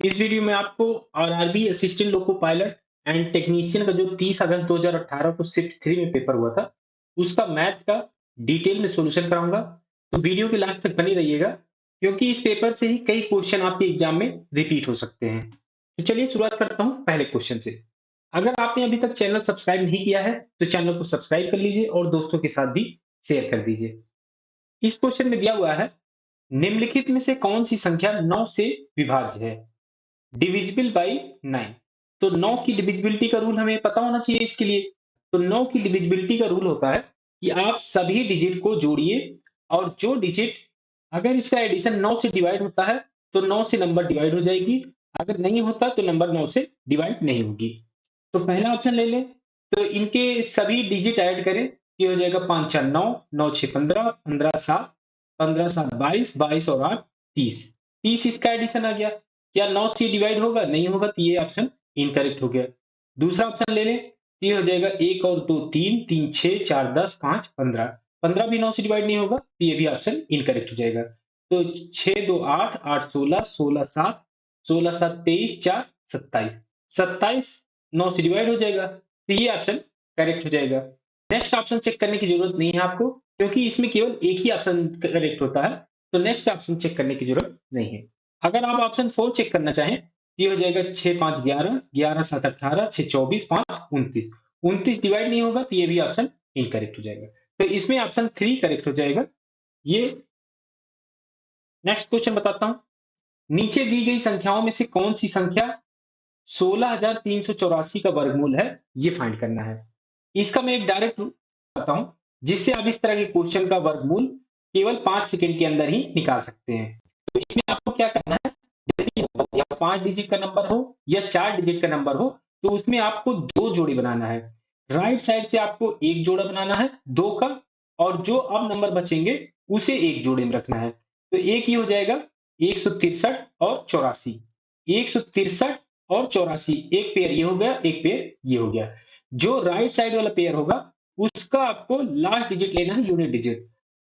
इस वीडियो में आपको RRB assistant loco pilot and technician का जो 30 अगस्त 2018 को शिफ्ट 3 में पेपर हुआ था, उसका मैथ का डिटेल में सॉल्यूशन कराऊंगा। तो वीडियो के लास्ट तक बनी रहिएगा, क्योंकि इस पेपर से ही कई क्वेश्चन आपके एग्जाम में रिपीट हो सकते हैं। तो चलिए शुरुआत करता हूं पहले क्वेश्चन से। अगर आपने अभी तक चैनल सब्सक्राइब नहीं किया है, तो चैनल को सब्सक्राइब कर लीजिए और दोस्तों के साथ भी शेयर कर दीजिए। इस क्वेश्चन में दिया हुआ है, निम्नलिखित में से कौन सी संख्या 9 से विभाज्य है? Divisible by 9। तो 9 की डिविजिबिलिटी का रूल हमें पता होना चाहिए इसके लिए। तो 9 की डिविजिबिलिटी का रूल होता है कि आप सभी डिजिट को जोड़िए, और जो डिजिट अगर इसका एडिशन 9 से डिवाइड होता है तो 9 से नंबर डिवाइड हो जाएगी, अगर नहीं होता तो नंबर 9 से डिवाइड नहीं होगी। तो पहला ऑप्शन ले लें, तो इनके सभी डिजिट ऐड करें, ये हो जाएगा 5 4 9, 9 6 15, 15 7, 15 7 22, 22 और 8 30। 30 इसका एडिशन आ गया। क्या 9 से डिवाइड होगा? नहीं होगा, तो ये ऑप्शन इनकरेक्ट हो गया। दूसरा ऑप्शन ले लें, ये हो जाएगा 1 और 2 3, 3 6, 4 10, 5 15। 15 भी 9 से डिवाइड नहीं होगा, तो ये भी ऑप्शन इनकरेक्ट हो जाएगा। तो 6 2 8, 8 16, 16 7, 16 7 23, 4 27। 27 9 से डिवाइड हो जाएगा, तो ये ऑप्शन करेक्ट हो जाएगा। नेक्स्ट ऑप्शन चेक करने की जरूरत नहीं है आपको, क्योंकि इसमें केवल एक ही ऑप्शन करेक्ट होता है। तो नेक्स्ट ऑप्शन चेक करने की जरूरत नहीं है। अगर आप ऑप्शन 4 चेक करना चाहें, ये हो जाएगा 6 5 11, 11 7 18, 6 24, 5 29। 29 डिवाइड नहीं होगा, तो ये भी ऑप्शन इनकरेक्ट हो जाएगा। तो इसमें ऑप्शन 3 करेक्ट हो जाएगा। ये नेक्स्ट क्वेश्चन बताता हूं। नीचे दी गई संख्याओं में से कौन सी संख्या 16,384 का वर्गमूल है, ये फाइंड करना है। इसका मैं एक डायरेक्ट बताता हूं, जिससे आप इस तरह के क्वेश्चन का वर्गमूल केवल 5 सेकंड के अंदर ही निकाल सकते हैं। तो इसमें आपको क्या करना है, जैसे या 5 डिजिट का नंबर हो या 4 डिजिट का नंबर हो, तो उसमें आपको 2 जोड़े बनाना है। राइट साइड से आपको एक जोड़ा बनाना है 2 का, और जो अब नंबर बचेंगे उसे एक जोड़े में रखना है। तो एक ये हो जाएगा 163 और 84। 163 और 84, एक पेयर ये हो गया, एक पेयर ये हो गया। जो राइट साइड वाला पेयर होगा, उसका आपको लास्ट डिजिट लेना है, यूनिट डिजिट,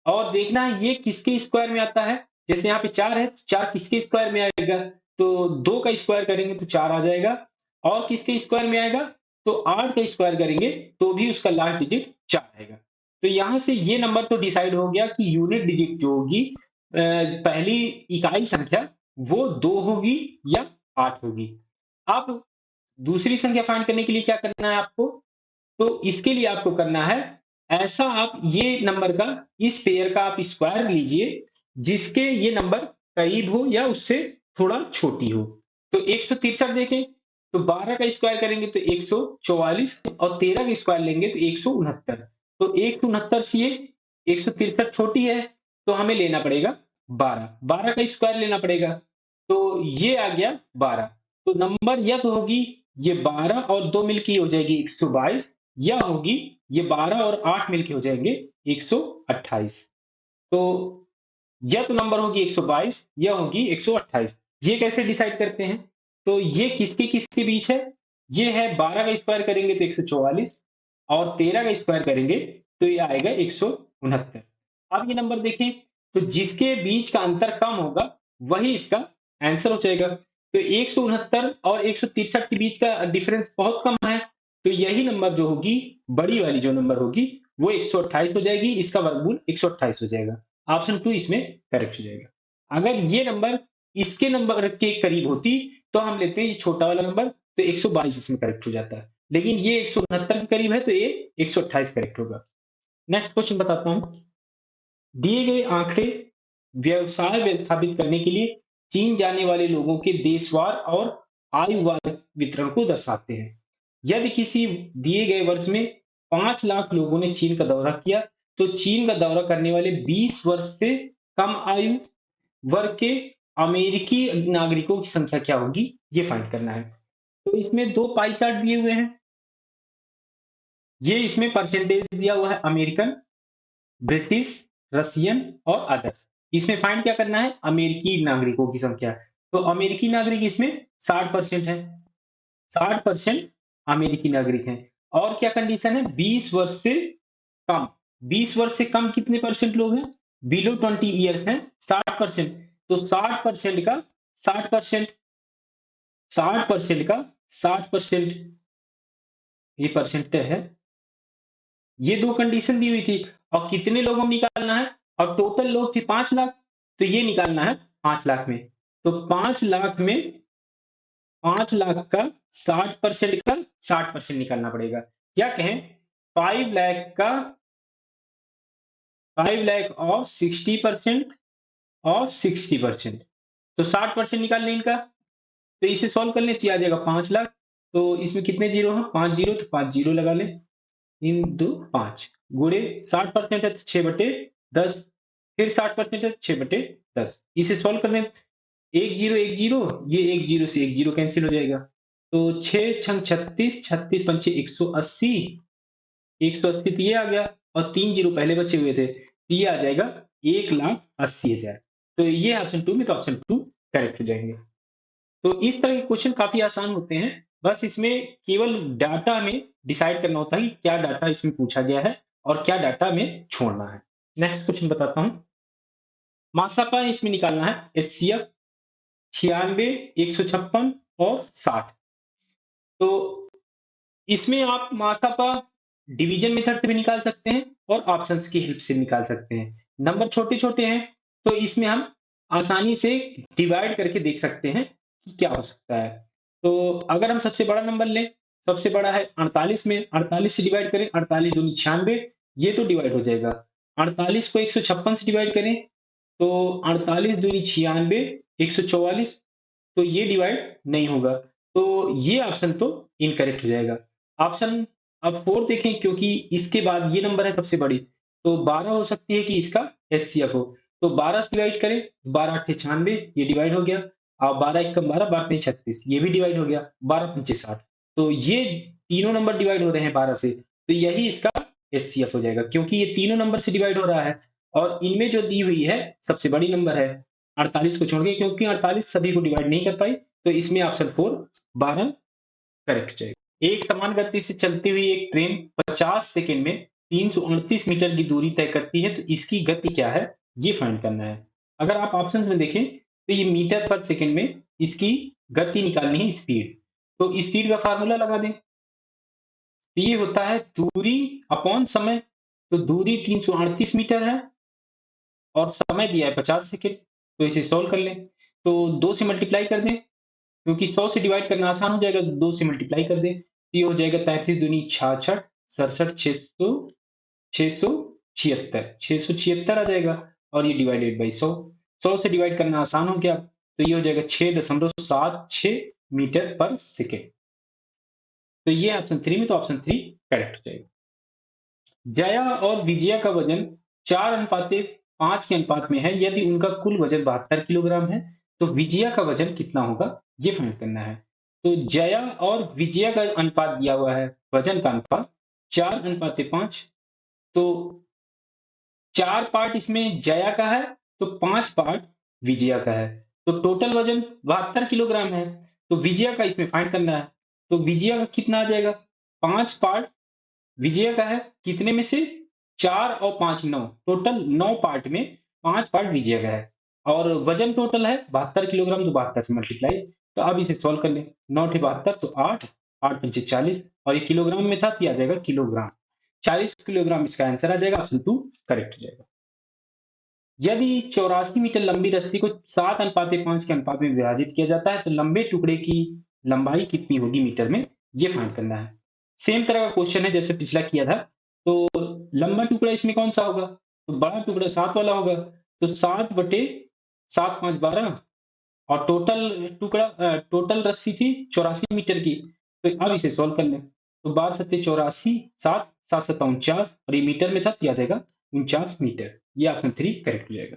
और देखना है ये किसके स्क्वायर में आता है। जैसे यहाँ पे 4 है, तो 4 किसके स्क्वायर में आएगा? तो 2 का स्क्वायर करेंगे तो 4 आ जाएगा। और किसके स्क्वायर में आएगा? तो 8 का स्क्वायर करेंगे तो भी उसका लास्ट डिजिट 4 आएगा। तो यहाँ से ये नंबर तो डिसाइड हो गया कि यूनिट डिजिट जो होगी, पहली इकाई संख्या, वो 2 होगी या 8 होगी। अब दूसरी संख्या फाइंड करने के लिए क्या करना है आपको? तो इसके लिए आपको करना है, ऐसा आप ये नंबर का, इस पेयर का आप स्क्वायर लीजिए जिसके ये नंबर करीब हो या उससे थोड़ा छोटी हो। तो 163 देखें, तो 12 का स्क्वायर करेंगे तो 144, और 13 का स्क्वायर लेंगे तो 169। तो 169 से ये 163 छोटी है, तो हमें लेना पड़ेगा 12। 12 का स्क्वायर लेना पड़ेगा, तो ये आ गया 12। तो नंबर या तो होगी ये 12 और 2 मिलके हो जाएगी 122, या होगी ये 12 और 8 मिलके हो जाएंगे 128। तो या तो नंबर होगी 122 या होगी 128। ये कैसे डिसाइड करते हैं? तो ये किसके किसके बीच है? ये है 12 का स्क्वायर करेंगे तो 144, और 13 का स्क्वायर करेंगे तो ये आएगा 169। अब ये नंबर देखें, तो जिसके बीच का अंतर कम होगा वही इसका आंसर हो जाएगा। तो 169 और 163 के बीच का डिफरेंस बहुत कम है, तो यही नंबर जो होगी, बड़ी वाली जो नंबर होगी, वो 128 हो जाएगी। इसका वर्गमूल 128 हो जाएगा। ऑप्शन 2 इसमें करेक्ट हो जाएगा। अगर ये नंबर इसके नंबर के करीब होती, तो हम लेते हैं ये छोटा वाला नंबर, तो 122 इसमें करेक्ट हो जाता है। लेकिन ये 169 के करीब है, तो ये 128 करेक्ट होगा। नेक्स्ट क्वेश्चन बताता हूं। दिए गए आंकड़े व्यवसाय व्यवस्थापित करने के लिए चीन जाने वाले लोगों के देशवार और आयुवार वितरण को दर्शाते हैं। यदि किसी दिए गए वर्ष में 5 लाख लोगों ने चीन का दौरा किया, तो चीन का दौरा करने वाले 20 वर्ष से कम आयु वर्ग के अमेरिकी नागरिकों की संख्या क्या होगी, ये फाइंड करना है। तो इसमें 2 पाई चार्ट दिए हुए हैं। ये इसमें परसेंटेज दिया हुआ है, अमेरिकन, ब्रिटिश, रशियन और अदर्स। इसमें फाइंड क्या करना है? अमेरिकी नागरिकों की संख्या। तो अमेरिकी नागरिक इसमें 60% है। 60% अमेरिकी नागरिक हैं। और क्या कंडीशन है? 20 वर्ष से कम। 20 वर्ष से कम कितने परसेंट लोग हैं? बिलो 20 ईयर्स हैं 60%। तो 60% का 60%, 60% का 60% ये परसेंट है। ये 2 कंडीशन दी हुई थी और कितने लोगों में निकालना है और टोटल लोग थे 5 लाख, तो ये निकालना है 5 लाख में। तो 5 लाख में 5 लाख का 60% का 60% निकालना पड़ेगा। क्या कहें 5 लाख का 5 लाख ऑफ 60% और 60%, तो 60% निकाल लें इनका। तो इसे सॉल्व कर लें तो ये आ जाएगा 5 लाख। तो इसमें कितने जीरो हैं? 5 जीरो, तो 5 जीरो लगा लें। 3 2 5 गुणे 60% है तो 6/10, फिर 60% है तो 6/10। इसे सॉल्व कर लें। 1 जीरो 1 जीरो, ये 1 जीरो से 1 जीरो कैंसिल हो जाएगा। तो 6 छंग 36, 36 पंचे 180, 180 तो ये आ गया और 3 जीरो पहले बचे हुए थे, तो ये आ जाएगा 1,80,000। तो ये ऑप्शन 2 में, तो ऑप्शन 2 करेक्ट हो जाएंगे। तो इस तरह के क्वेश्चन काफी आसान होते हैं। बस इसमें केवल डाटा में डिसाइड करना होता है कि क्या डाटा इसमें पूछा गया है और क्या डाटा में छोड़ना है। नेक्स्ट क्वेश्चन बताता हूं। मासापा इसमें निकालना है एचसीएफ 96, 156 और 60। तो इसमें आप मासापा डिवीजन मेथड से भी निकाल सकते हैं और ऑप्शंस की हेल्प से निकाल सकते हैं। नंबर छोटे-छोटे हैं तो इसमें हम आसानी से डिवाइड करके देख सकते हैं कि क्या हो सकता है। तो अगर हम सबसे बड़ा नंबर लें, सबसे बड़ा है 48 में 48 से डिवाइड करें, 48 दूनी 96, ये तो डिवाइड हो जाएगा। 48 को 156 से डिवाइड करें तो 48 दूनी 96, 144, तो ये डिवाइड नहीं होगा। तो ये ऑप्शन तो इनकरेक्ट हो जाएगा। ऑप्शन अब 4 देखें, क्योंकि इसके बाद ये नंबर है सबसे बड़ी, तो 12 हो सकती है कि इसका एचसीएफ हो। तो 12 से डिवाइड करें, 12 अट्ठे 96, ये डिवाइड हो गया। और 12 एकम 12, 12 तीन 36, ये भी डिवाइड हो गया। 12 पंचे 60, तो ये तीनों नंबर डिवाइड हो रहे हैं 12 से, तो यही इसका एचसीएफ हो जाएगा, क्योंकि ये तीनों नंबर से डिवाइड हो रहा है और इनमें जो दी हुई है सबसे बड़ी नंबर है 48 को छोड़ के, क्योंकि 48 सभी को डिवाइड नहीं कर पाई, तो इसमें ऑप्शन 4 12 करेक्ट हो जाएगा। एक समान गति से चलती हुई एक ट्रेन 50 सेकंड में 338 मीटर की दूरी तय करती है, तो इसकी गति क्या है ये फाइंड करना है। अगर आप ऑप्शंस में देखें तो ये मीटर पर सेकंड में इसकी गति निकालनी है, स्पीड। तो स्पीड का फार्मूला लगा दें, तो ये होता है दूरी अपॉन समय। तो दूरी 338 मीटर है और समय दिया है 50 सेकंड, तो इसे सॉल्व कर लें। तो 2 से मल्टीप्लाई कर दें, क्योंकि 100 से डिवाइड करना आसान हो जाएगा, तो 2 से मल्टीप्लाई कर दें। तो ये हो जाएगा 33 दूनी 66, 67, 676 आ जाएगा और ये डिवाइडेड बाई 100। 100 से डिवाइड करना आसान हो गया, तो ये हो जाएगा 6.76 मीटर पर सेकेंड। तो ये ऑप्शन 3 में, तो ऑप्शन 3 करेक्ट हो जाएगा। जया और विजया का वजन 4:5 के अनुपात में है। यदि उनका कुल वजन 72 किलोग्राम है, तो विजया का वजन कितना होगा ये फाइंड करना है। तो जया और विजया का अनुपात दिया हुआ है, वजन का अनुपात 4:5। तो 4 पार्ट इसमें जया का है, तो 5 पार्ट विजया का है। तो टोटल वजन 72 किलोग्राम है, तो विजया का इसमें फाइंड करना है। तो विजया का कितना आ जाएगा? 5 पार्ट विजय का है, कितने में से 4 और 5 9, टोटल 9 पार्ट में 5 पार्ट विजय का है और वजन टोटल है 72 किलोग्राम, तो 72 से मल्टीप्लाई। तो अब इसे सॉल्व कर लें। 9 ठी 72, तो 8 8 पंचे 40 और ये किलोग्राम में था, तो ये आ जाएगा किलोग्राम। 40 किलोग्राम इसका आंसर आ जाएगा, ऑप्शन 2 करेक्ट हो जाएगा। यदि 84 मीटर लंबी रस्सी को 7:5 के अनुपात में विभाजित किया जाता है, तो लंबे टुकड़े की लंबाई कितनी होगी मीटर में, ये फाइंड करना है। सेम तरह का क्वेश्चन है जैसे पिछला किया था। तो लंबा टुकड़ा इसमें कौन सा होगा? तो बड़ा टुकड़ा 7 वाला होगा। तो 7 बटे 7 5 12 और टोटल रस्सी थी 84 मीटर की। तो अब इसे सॉल्व कर लें। तो 12 सत्ते 84, 7 7 सत्ता 49 और ये मीटर में था, तो आ जाएगा 49 मीटर। ये ऑप्शन 3 करेक्ट हो जाएगा।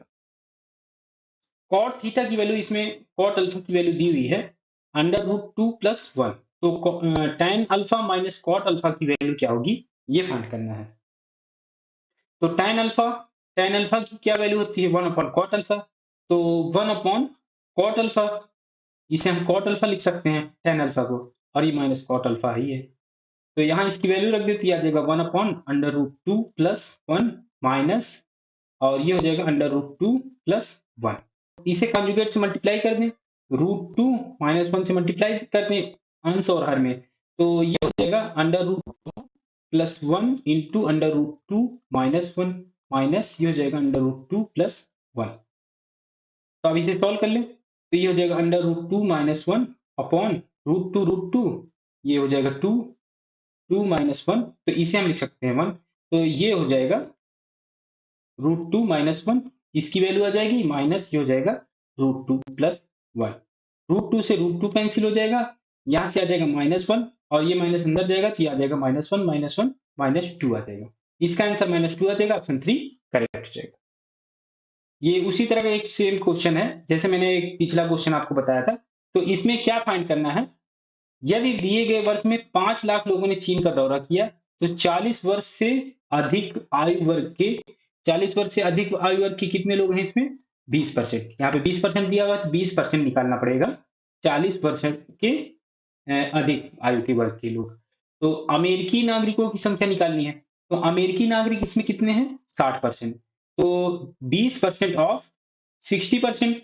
कॉट थीटा की वैल्यू, इसमें कॉट अल्फा की वैल्यू दी हुई है √2 + 1। तो tan alpha minus cot alpha की वैल्यू क्या होगी ये फाइंड करना है। तो tan अल्फा की क्या वैल्यू होती है? 1/cot alpha. तो 1/cot अल्फा, इसे हम cot अल्फा लिख सकते हैं tan अल्फा को, और ये माइनस cot अल्फा ही है। तो यहाँ इसकी वैल्यू रख दे तो ये आ जाएगा 1/√2 + 1 माइनस, और ये हो जाएगा √2 + 1। इसे कंजुगेट से मल्टीप्लाई कर दें, √2 -1 से मल्टीप्लाई कर दें अंश और हर में, तो ये हो जाएगा √2 प्लस 1 इंटू √2 -1 माइनस ये हो जाएगा √2 प्लस 1। तो अब इसे सॉल्व कर लें, तो ये हो जाएगा √2 -1 अपॉन √2 ये हो जाएगा 2, 2 -1, तो इसे हम लिख सकते हैं 1, तो ये हो जाएगा √2 -1, इसकी वैल्यू आ जाएगी माइनस ये हो जाएगा √2 प्लस 1। √2 से √2 कैंसिल हो जाएगा, यहाँ से आ जाएगा -1 और ये माइनस अंदर जाएगा तो ये आ जाएगा -1 -2 आ जाएगा। इसका आंसर -2 आ जाएगा, ऑप्शन 3 करेक्ट हो जाएगा। ये उसी तरह का एक सेम क्वेश्चन है जैसे मैंने एक पिछला क्वेश्चन आपको बताया था। तो इसमें क्या फाइंड करना है, यदि दिए गए वर्ष में 5 लाख लोगों ने चीन का दौरा किया तो 40 वर्ष से अधिक आयु वर्ग के 40 वर्ष से अधिक आयु वर्ग के कितने लोग हैं इसमें 20%। यहाँ पे 20% दिया हुआ है तो 20% निकालना पड़ेगा 40 वर्ष के अधिक आयु के वर्ग के लोग। तो अमेरिकी नागरिकों की संख्या निकालनी है, तो अमेरिकी नागरिक इसमें कितने हैं 60%, तो 20% ऑफ 60%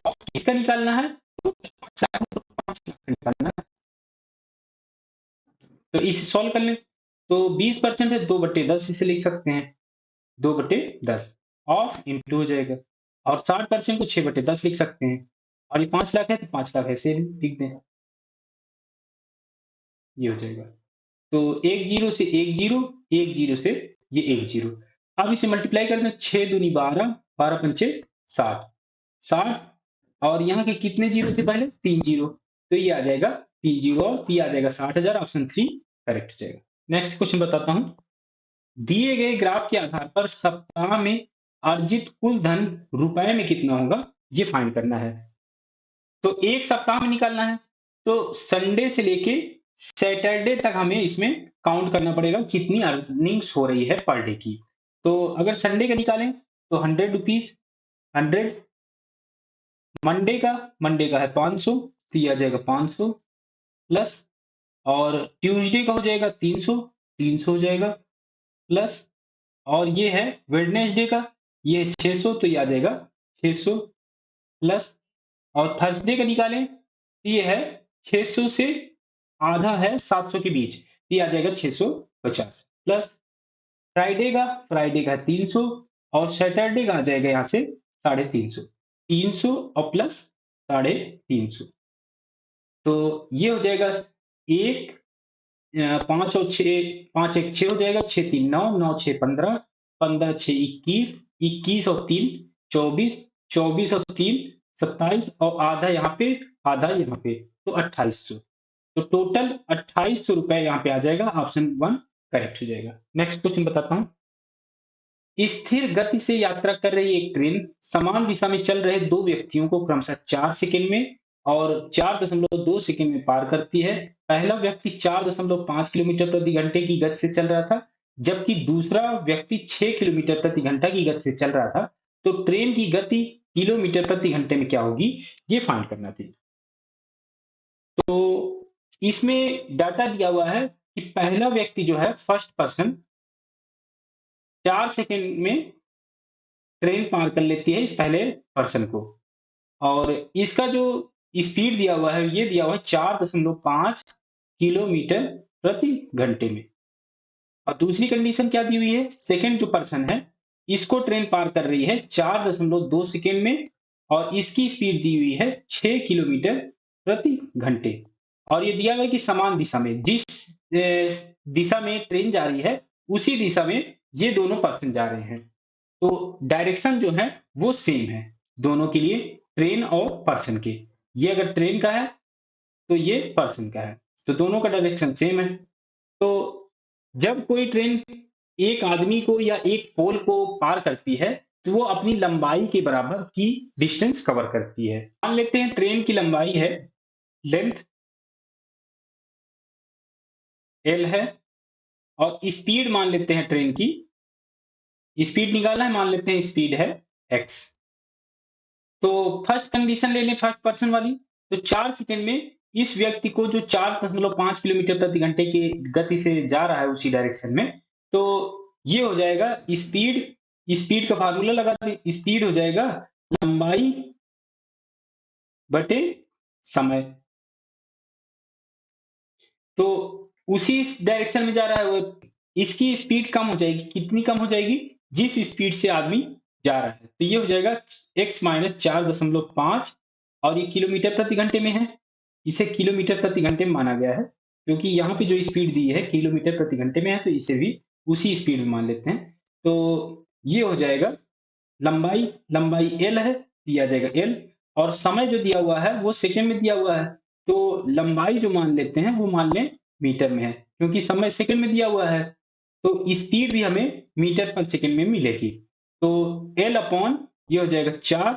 ऑफ किसका निकालना है, तो 5 लाख तो 5 लाख का निकालना है। तो इसे सॉल्व कर लें, तो 20% है 2/10 इसे लिख सकते हैं 2/10 ऑफ इंटू हो जाएगा, और 60% को 6/10 लिख सकते हैं, और ये 5 लाख है तो 5 लाख ऐसे लिख दें, ये हो जाएगा। तो एक जीरो से एक जीरो, एक जीरो से ये एक जीरो। अब इसे मल्टीप्लाई कर दें, 6 दूनी 12, 12 पंचे 60, 60 और यहाँ के कितने जीरो थे पहले 3 जीरो, तो ये आ जाएगा 3 जीरो और ये आ जाएगा 60,000, ऑप्शन 3 करेक्ट हो जाएगा। नेक्स्ट क्वेश्चन बताता हूँ, दिए गए ग्राफ के आधार पर सप्ताह में अर्जित कुल धन रुपए में कितना होगा ये फाइंड करना है। तो एक सप्ताह में निकालना है, तो संडे से लेके सैटरडे तक हमें इसमें काउंट करना पड़ेगा कितनी अर्निंग्स हो रही है पर डे की। तो अगर संडे का निकालें तो 100 रुपीज 100, मंडे का है 500 तो ये आ जाएगा 500 प्लस, और ट्यूसडे का हो जाएगा 300, 300 हो जाएगा प्लस, और ये है वेडनेसडे का ये है 600 तो ये आ जाएगा 600 प्लस, और थर्सडे का निकालें तो ये है 600 से आधा है 700 के बीच, तो ये आ जाएगा 650 प्लस, फ्राइडे का है 300 और सैटरडे का आ जाएगा यहाँ से 350, 300 और प्लस 350, तो ये हो जाएगा एक 5 और 6, 5 एक 6 हो जाएगा, 6 3 9, 9 6 15, 15 6 21, 21 और 3 24, 24 और 3 27 और आधा यहाँ पे आधा यहाँ पे, तो 2800, तो टोटल 2800 रुपए यहाँ पे आ जाएगा, ऑप्शन 1 करेक्ट हो जाएगा। नेक्स्ट क्वेश्चन बताता हूँ, स्थिर गति से यात्रा कर रही एक ट्रेन समान दिशा में चल रहे दो व्यक्तियों को क्रमशः 4 सेकंड में और 4.2 सेकंड में पार करती है। पहला व्यक्ति 4.5 किलोमीटर प्रति घंटे की गति से चल रहा था, जबकि दूसरा व्यक्ति 6 किलोमीटर प्रति घंटा की गति से चल रहा था। तो ट्रेन की गति किलोमीटर प्रति घंटे में क्या होगी, ये फाइंड करना थी। तो इसमें डाटा दिया हुआ है कि पहला व्यक्ति जो है फर्स्ट पर्सन 4 सेकंड में ट्रेन पार कर लेती है इस पहले पर्सन को, और इसका जो स्पीड दिया हुआ है ये दिया हुआ है 4.5 किलोमीटर प्रति घंटे में। और दूसरी कंडीशन क्या दी हुई है, सेकंड जो पर्सन है इसको ट्रेन पार कर रही है 4.2 सेकंड में और इसकी स्पीड दी हुई है 6 किलोमीटर प्रति घंटे, और ये दिया हुआ है कि समान दिशा में, जिस दिशा में ट्रेन जा रही है उसी दिशा में ये दोनों पर्सन जा रहे हैं, तो डायरेक्शन जो है वो सेम है दोनों के लिए, ट्रेन और पर्सन के। ये अगर ट्रेन का है तो ये पर्सन का है, तो दोनों का डायरेक्शन सेम है। तो जब कोई ट्रेन एक आदमी को या एक पोल को पार करती है तो वो अपनी लंबाई के बराबर की डिस्टेंस कवर करती है। मान लेते हैं ट्रेन की लंबाई है, लेंथ एल है, और स्पीड मान लेते हैं ट्रेन की, स्पीड निकालना है, मान लेते हैं स्पीड है एक्स। तो फर्स्ट कंडीशन ले लें फर्स्ट पर्सन वाली, तो 4 सेकंड में इस व्यक्ति को जो 4.5 किलोमीटर प्रति घंटे की गति से जा रहा है उसी डायरेक्शन में, तो ये हो जाएगा स्पीड, स्पीड का फार्मूला लगा दें, स्पीड हो जाएगा लंबाई बटे समय। तो उसी डायरेक्शन में जा रहा है वो, इसकी स्पीड कम हो जाएगी, कितनी कम हो जाएगी? जिस स्पीड से आदमी जा रहा है। तो ये हो जाएगा x माइनस 4.5 और ये किलोमीटर प्रति घंटे में है। इसे किलोमीटर प्रति घंटे में माना गया है क्योंकि यहाँ पे जो स्पीड दी है किलोमीटर प्रति घंटे में है, तो इसे भी उसी स्पीड में मान लेते हैं। तो ये हो जाएगा लंबाई, लंबाई l है, दिया जाएगा l, और समय जो दिया हुआ है वो सेकंड में दिया हुआ है। तो लंबाई जो मान लेते हैं वो मान लें मीटर में है क्योंकि समय सेकंड में दिया हुआ है। तो स्पीड भी हमें मीटर पर सेकंड में मिलेगी। तो l अपॉन ये हो जाएगा 4,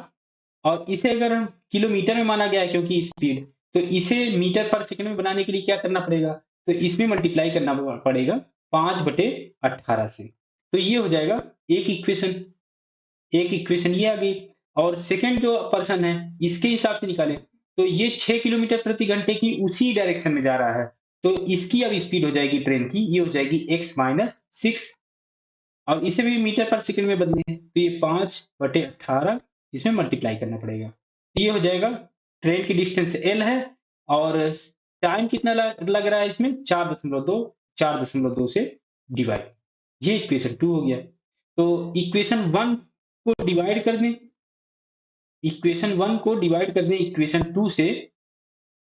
और इसे अगर हम किलोमीटर में माना गया है क्योंकि स्पीड, तो इसे मीटर पर सेकंड में बनाने के लिए क्या करना पड़ेगा? तो इसमें मल्टीप्लाई करना पड़ेगा 5/18 से। तो ये हो जाएगा एक इक्वेशन, एक इक्वेशन ये आ गई। और सेकंड जो पर्सन है इसके हिसाब से निकालें तो ये 6 किलोमीटर प्रति घंटे की उसी डायरेक्शन में जा रहा है। तो इसकी अब स्पीड हो जाएगी ट्रेन की, ये हो जाएगी x माइनस 6, और इसे भी मीटर पर सेकंड में बदले हैं तो ये 5/18 इसमें मल्टीप्लाई करना पड़ेगा। तो ये हो जाएगा ट्रेन की डिस्टेंस l है, और टाइम कितना लग रहा है इसमें 4.2, 4.2 से डिवाइड। ये इक्वेशन 2 हो गया। तो इक्वेशन 1 को डिवाइड कर दें, इक्वेशन 1 को डिवाइड कर दें इक्वेशन 2 से,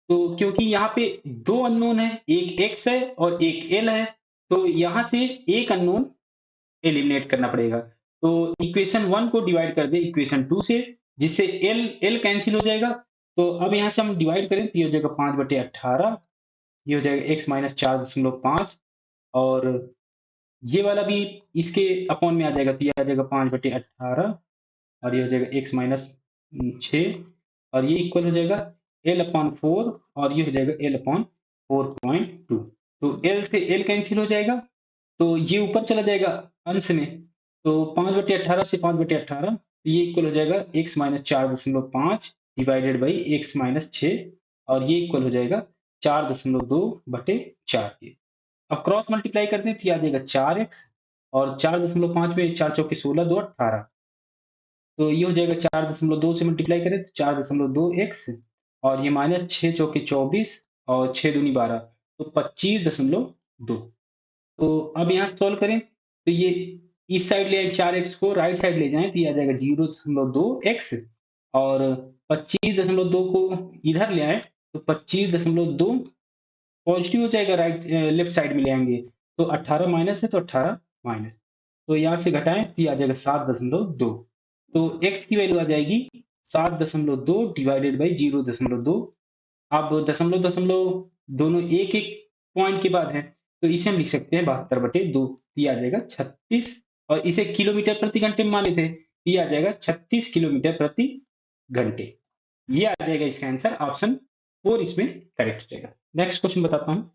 तो क्योंकि यहाँ पे दो अननोन है, एक x है और एक l है, तो यहाँ से एक अननोन एलिमिनेट करना पड़ेगा। तो इक्वेशन 1 को डिवाइड कर दें इक्वेशन 2 से, जिससे l l कैंसिल हो जाएगा। तो अब यहाँ से हम डिवाइड करें तो ये हो जाएगा 5/18, ये हो जाएगा x माइनस 4.5, और ये वाला भी इसके अपॉन में आ जाएगा, तो ये आ जाएगा 5/18, और ये हो जाएगा x माइनस 6, और ये इक्वल हो जाएगा l अपॉन 4, और ये हो जाएगा l अपॉन 4.2। तो l से l कैंसिल हो जाएगा, तो ये ऊपर चला जाएगा अंश में। तो 5/18 से 5/18, तो ये इक्वल हो जाएगा x minus 4.5 divided by x minus 6, और ये इक्वल हो जाएगा 4.2/4 के। अब क्रॉस मल्टीप्लाई करते हैं तो ये आ जाएगा 4x, और 4.5 में 4 चौके 16, 2 18, तो ये हो जाएगा 4.2 से मल्टीप्लाई करें तो 4.2x, और ये माइनस 6 चौके 24, और 6 दूनी 12, तो 25.2। तो अब यहाँ से सॉल्व करें तो ये इस साइड ले आए 4x को, राइट साइड ले जाएं तो ये आ जाएगा 0.2x, और 25.2 को इधर ले आए तो 25.2 पॉजिटिव हो जाएगा, राइट लेफ्ट साइड में ले आएंगे तो 18 माइनस है तो 18 माइनस, तो यहाँ से घटाएं तो ये आ जाएगा 7.2। तो x की वैल्यू आ जाएगी 7.2 डिवाइडेड बाई 0.2। अब दशमलव दशमलव दोनों एक एक पॉइंट के बाद है, तो इसे हम लिख सकते हैं 72/2, ये आ जाएगा 36, और इसे किलोमीटर प्रति घंटे में माने थे, ये आ जाएगा 36 किलोमीटर प्रति घंटे। ये आ जाएगा इसका आंसर, ऑप्शन 4 इसमें करेक्ट हो जाएगा। नेक्स्ट क्वेश्चन बताता हूँ।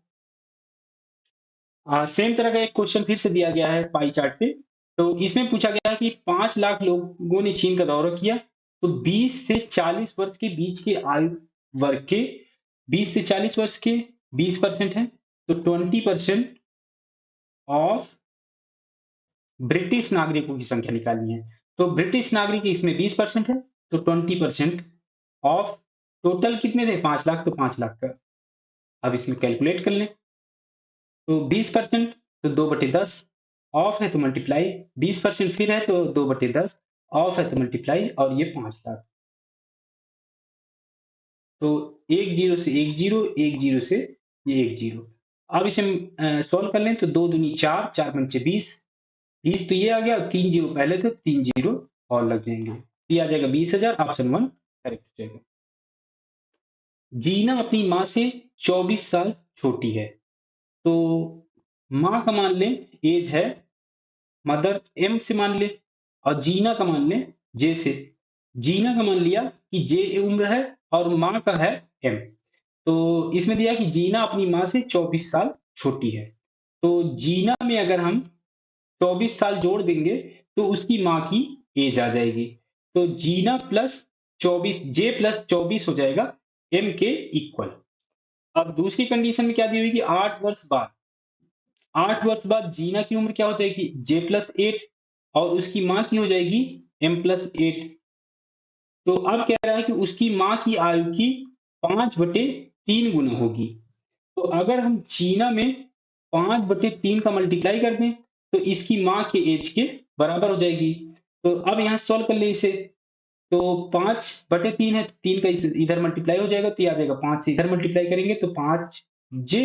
सेम तरह का एक क्वेश्चन फिर से दिया गया है पाई चार्ट पे। तो इसमें पूछा गया है कि 5 लाख लोगों ने चीन का दौरा किया, तो 20 से 40 वर्ष के बीच के आयु वर्ग के 20 से 40 वर्ष के 20% है, तो 20% ऑफ ब्रिटिश नागरिकों की संख्या निकालनी है। तो ब्रिटिश नागरिक इसमें 20% है, तो 20% ऑफ टोटल कितने थे 5 लाख, तो 5 लाख का। अब इसमें कैलकुलेट कर लें, तो 20% तो 2/10, ऑफ है तो मल्टीप्लाई, 20% फिर है तो 2/10, ऑफ है तो मल्टीप्लाई, और ये 5 लाख। तो एक जीरो से एक जीरो, एक जीरो से ये एक जीरो। अब इसे सॉल्व कर लें तो 2 दूनी 4, 4 पंचे 20, 20 तो ये आ गया, और 3 जीरो पहले थे, 3 जीरो और लग जाएंगे, तो ये आ जाएगा 20,000, ऑप्शन 1 करेक्ट हो जाएगा। जीना अपनी माँ से 24 साल छोटी है, तो माँ का मान लें एज है, मदर एम से मान ले, और जीना का मान ले जे से। जीना का मान लिया कि जे उम्र है, और माँ का है एम। तो इसमें दिया कि जीना अपनी माँ से 24 साल छोटी है, तो जीना में अगर हम 24 साल जोड़ देंगे तो उसकी माँ की एज आ जाएगी। तो जीना प्लस 24, जे प्लस 24 हो जाएगा एम के इक्वल। अब दूसरी कंडीशन में क्या दी हुई कि 8 वर्ष बाद, 8 वर्ष बाद जीना की उम्र क्या हो जाएगी, जे प्लस 8, और उसकी माँ की हो जाएगी m प्लस 8। तो अब कह रहा है कि उसकी माँ की आयु की 5/3 गुना होगी। तो अगर हम जीना में 5/3 का मल्टीप्लाई कर दें, तो इसकी माँ के एज के बराबर हो जाएगी। तो अब यहाँ सॉल्व कर लें इसे। तो 5/3 है, तो 3 का इधर मल्टीप्लाई हो जाएगा, तो ये आ जाएगा 5 से इधर मल्टीप्लाई करेंगे तो 5J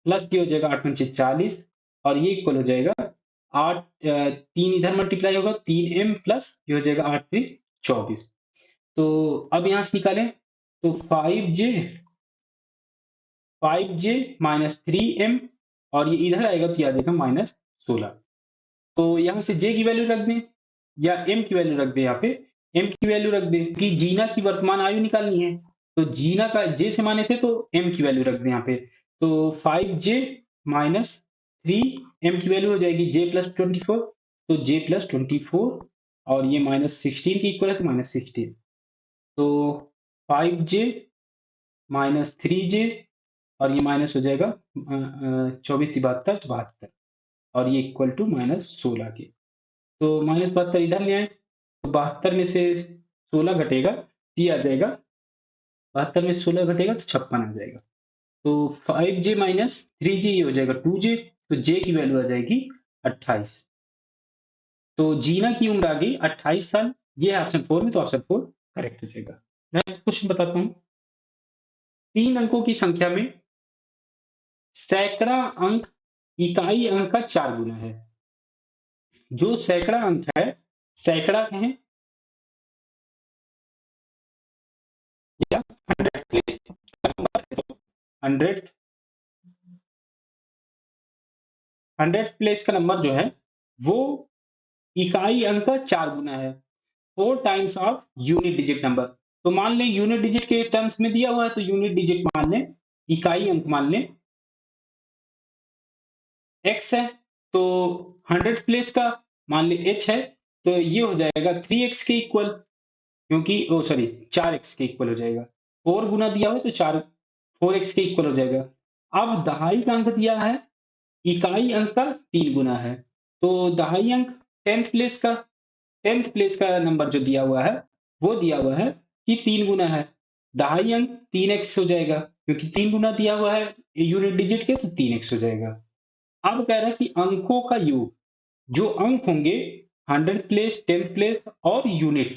प्लस ये हो जाएगा 8 पंचे 40 और ये इक्वल हो जाएगा 3 इधर मल्टीप्लाई होगा 3M प्लस ये हो जाएगा 8 3 24। तो अब यहाँ से निकालें तो 5J माइनस 3M और ये इधर आएगा तो ये आ जाएगा -16। तो यहाँ से J की वैल्यू रख दें या M की वैल्यू रख दें, यहाँ पे M की वैल्यू रख दें कि जीना की वर्तमान आयु निकालनी है। तो जीना का J से माने थे तो M की वैल्यू रख दें यहाँ पे। तो 5J माइनस 3M की वैल्यू हो जाएगी J प्लस 24। तो J प्लस 24 और ये -16 की इक्वल है तो -16। तो 5J माइनस 3J और ये माइनस हो जाएगा 24 72 तो 72 और ये इक्वल टू -16 के। तो -72 इधर ले आए तो 72 में से 16 घटेगा तो ये आ जाएगा 72 में से 16 घटेगा तो 56 आ जाएगा। तो 5J माइनस 3J ये हो जाएगा 2J। तो J की वैल्यू आ जाएगी 28। तो जीना की उम्र आ गई 28 साल। ये है ऑप्शन 4 में, तो ऑप्शन 4 करेक्ट हो जाएगा। नेक्स्ट क्वेश्चन बताता हूँ। 3 अंकों की संख्या में सैकड़ा अंक इकाई अंक का 4 गुना है। जो सैकड़ा अंक है, सैकड़ा कहें या 100 प्लेस का नंबर जो है वो इकाई अंक का 4 गुना है। 4 times of unit digit number. तो मान लें यूनिट डिजिट के टर्म्स में दिया हुआ है तो यूनिट डिजिट मान लें, इकाई अंक मान लें x है, तो 100 प्लेस का मान लें h है, तो ये हो जाएगा 3x के इक्वल, क्योंकि ओ सॉरी 4x के इक्वल हो जाएगा। 4 गुना दिया हुआ है तो 4x के इक्वल हो जाएगा। अब दहाई का अंक दिया है, इकाई अंक का 3 गुना है, तो दहाई अंक 10th प्लेस का नंबर जो दिया हुआ है वो दिया हुआ है कि 3 गुना है। दहाई अंक 3x हो जाएगा, क्योंकि 3 गुना दिया हुआ है यूनिट डिजिट के, तो 3x हो जाएगा। अब कह रहा है कि अंकों का योग, जो अंक होंगे 100 प्लेस, 10th प्लेस और यूनिट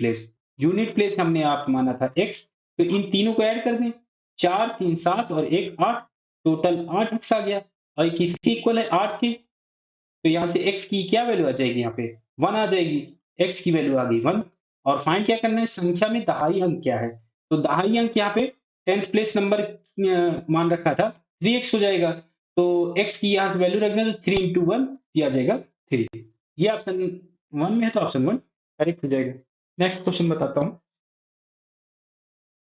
प्लेस हमने आप माना था x, तो इन तीनों को ऐड कर दें। 4 3 7 और 1 8, टोटल 8x आ गया और ये किसके इक्वल है 8 के। तो यहाँ से x की क्या वैल्यू आ जाएगी, यहाँ पे 1 आ जाएगी। x की वैल्यू आ गई 1 और फाइंड क्या करना है, संख्या में दहाई अंक क्या है। तो दहाई अंक यहाँ पे 10th प्लेस नंबर मान रखा था 3x हो जाएगा। तो x की यहाँ से वैल्यू रखना है तो 3 इंटू 1 ये आ जाएगा 3। ये ऑप्शन 1 में है तो ऑप्शन 1 करेक्ट हो जाएगा। नेक्स्ट क्वेश्चन बताता हूँ।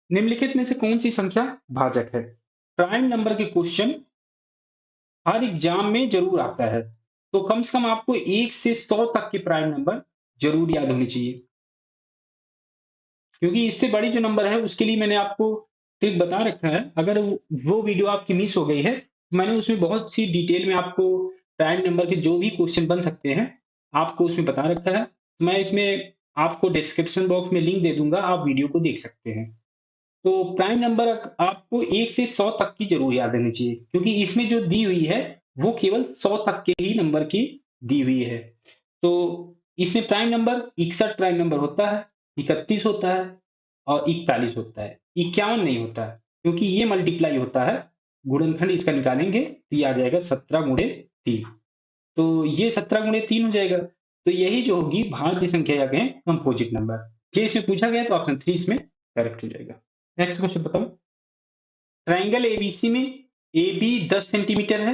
निम्नलिखित में से कौन सी संख्या भाजक है। प्राइम नंबर के क्वेश्चन हर एग्जाम में जरूर आता है, तो कम से कम आपको 1 से 100 तक के प्राइम नंबर जरूर याद होने चाहिए, क्योंकि इससे बड़ी जो नंबर है उसके लिए मैंने आपको ट्रिक बता रखा है। अगर वो वीडियो आपकी मिस हो गई है, तो मैंने उसमें बहुत सी डिटेल में आपको प्राइम नंबर के जो भी क्वेश्चन बन सकते हैं आपको उसमें बता रखा है। मैं इसमें आपको डिस्क्रिप्शन बॉक्स में लिंक दे दूंगा, आप वीडियो को देख सकते हैं। तो प्राइम नंबर आपको 1 से 100 तक की जरूर याद रहनी चाहिए, क्योंकि इसमें जो दी हुई है वो केवल 100 तक के ही नंबर की दी हुई है। तो इसमें प्राइम नंबर 61 प्राइम नंबर होता है, 31 होता है और 41 होता है, 51 नहीं होता है, क्योंकि ये मल्टीप्लाई होता है। गुणनखंड इसका निकालेंगे तो ये आ जाएगा 17 गुणे 3। तो ये 17 गुणे 3 हो जाएगा। तो यही जो होगी भाज्य संख्या या कहें कंपोजिट नंबर। ये इसमें पूछा गया तो ऑप्शन 3 इसमें करेक्ट हो जाएगा। नेक्स्ट क्वेश्चन बताओ। ट्राइंगल एबीसी में ए बी 10 सेंटीमीटर है।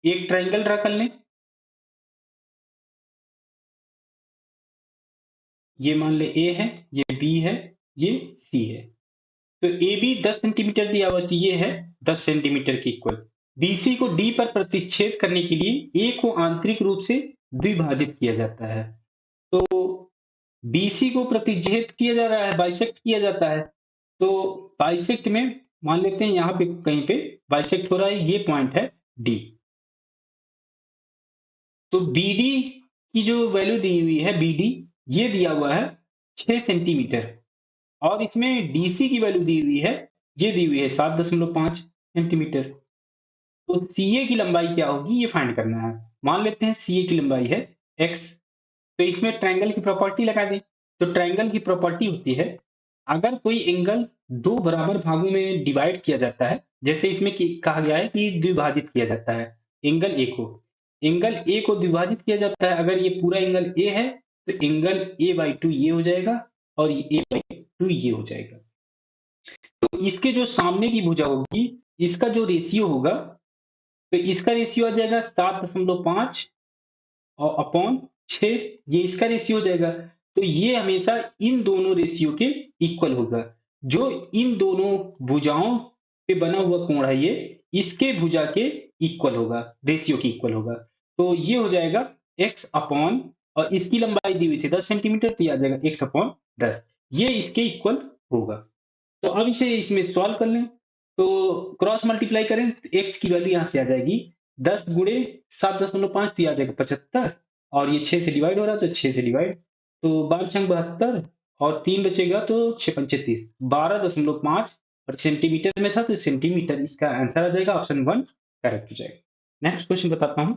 एक ट्राइंगल ड्रा कर लें। ये मान ले ए है, ये बी है, ये सी है। तो ए बी 10 सेंटीमीटर दिया हुआ, तो ये है 10 सेंटीमीटर के इक्वल। बीसी को डी पर प्रतिच्छेद करने के लिए ए को आंतरिक रूप से द्विभाजित किया जाता है। तो बीसी को प्रतिच्छेद किया जा रहा है, बाइसेक्ट किया जाता है। तो बाइसेक्ट में मान लेते हैं यहाँ पे कहीं पे बाइसेक्ट हो रहा है, ये पॉइंट है डी। तो बीडी की जो वैल्यू दी हुई है, बीडी ये दिया हुआ है 6 सेंटीमीटर। और इसमें डीसी की वैल्यू दी हुई है, ये दी हुई है 7.5 सेंटीमीटर। तो सीए की लंबाई क्या होगी ये फाइंड करना है। मान लेते हैं सीए की लंबाई है एक्स। तो इसमें ट्रायंगल की प्रॉपर्टी लगा दें। तो ट्रायंगल की प्रॉपर्टी होती है, अगर कोई एंगल दो बराबर भागों में डिवाइड किया जाता है, जैसे इसमें कहा गया है कि द्विभाजित किया जाता है एंगल ए को। एंगल ए को द्विभाजित किया जाता है, अगर ये पूरा एंगल ए है तो एंगल ए बाई टू ये हो जाएगा और ये ए बाई टू ये हो जाएगा। तो इसके जो सामने की भुजा होगी, इसका जो रेशियो होगा, तो इसका रेशियो आ जाएगा 7.5 और अपॉन 6, ये इसका रेशियो हो जाएगा। तो ये हमेशा इन दोनों रेशियो के इक्वल होगा। जो इन दोनों भुजाओं पे बना हुआ कोण है ये, इसके भुजा के इक्वल होगा, रेशियो के इक्वल होगा। तो ये हो जाएगा x अपॉन, और इसकी लंबाई दी हुई थी 10 सेंटीमीटर, तो ये आ जाएगा x अपॉन 10, ये इसके इक्वल होगा। तो अब इसे इसमें सॉल्व कर लें। तो क्रॉस मल्टीप्लाई करें तो x की वैल्यू यहाँ से आ जाएगी 10 गुणे 7.5, तो ये आ जाएगा 75, और ये 6 से डिवाइड हो रहा है तो 6 से डिवाइड, तो 12×6 = 72, और 3 बचेगा तो 6×5 = 12.5, और सेंटीमीटर में था तो सेंटीमीटर, इसका आंसर आ जाएगा ऑप्शन 1 करेक्ट हो जाएगा। नेक्स्ट क्वेश्चन बताता हूँ।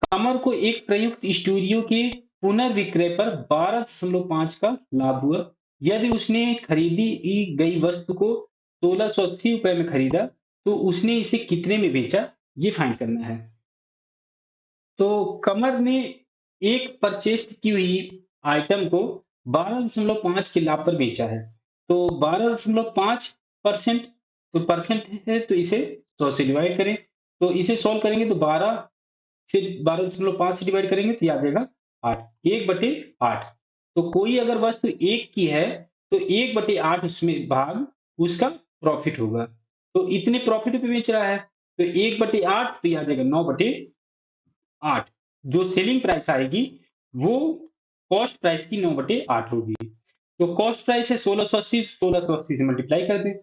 कमर को एक प्रयुक्त स्टूडियो के पुनर्विक्रय पर 12.5 का लाभ हुआ। यदि उसने खरीदी गई वस्तु को 1680 रुपए में खरीदा तो उसने इसे कितने में बेचा, ये फाइंड करना है। तो कमर ने एक परचेज की हुई आइटम को 12.5 के लाभ पर बेचा है। तो 12.5%, तो परसेंट है तो इसे 100 से डिवाइड करें। तो इसे सॉल्व करेंगे तो 12 से 12.5 से डिवाइड करेंगे तो ये आ जाएगा 8, 1/8। तो कोई अगर वस्तु 1 की है तो 1/8 उसमें भाग उसका प्रॉफिट होगा। तो इतने प्रॉफिट पे बेच रहा है तो 1/8, तो ये आ जाएगा 9/8। जो सेलिंग प्राइस आएगी वो कॉस्ट प्राइस की 9/8 होगी। तो कॉस्ट प्राइस है 1680, 1680 से मल्टीप्लाई कर दें।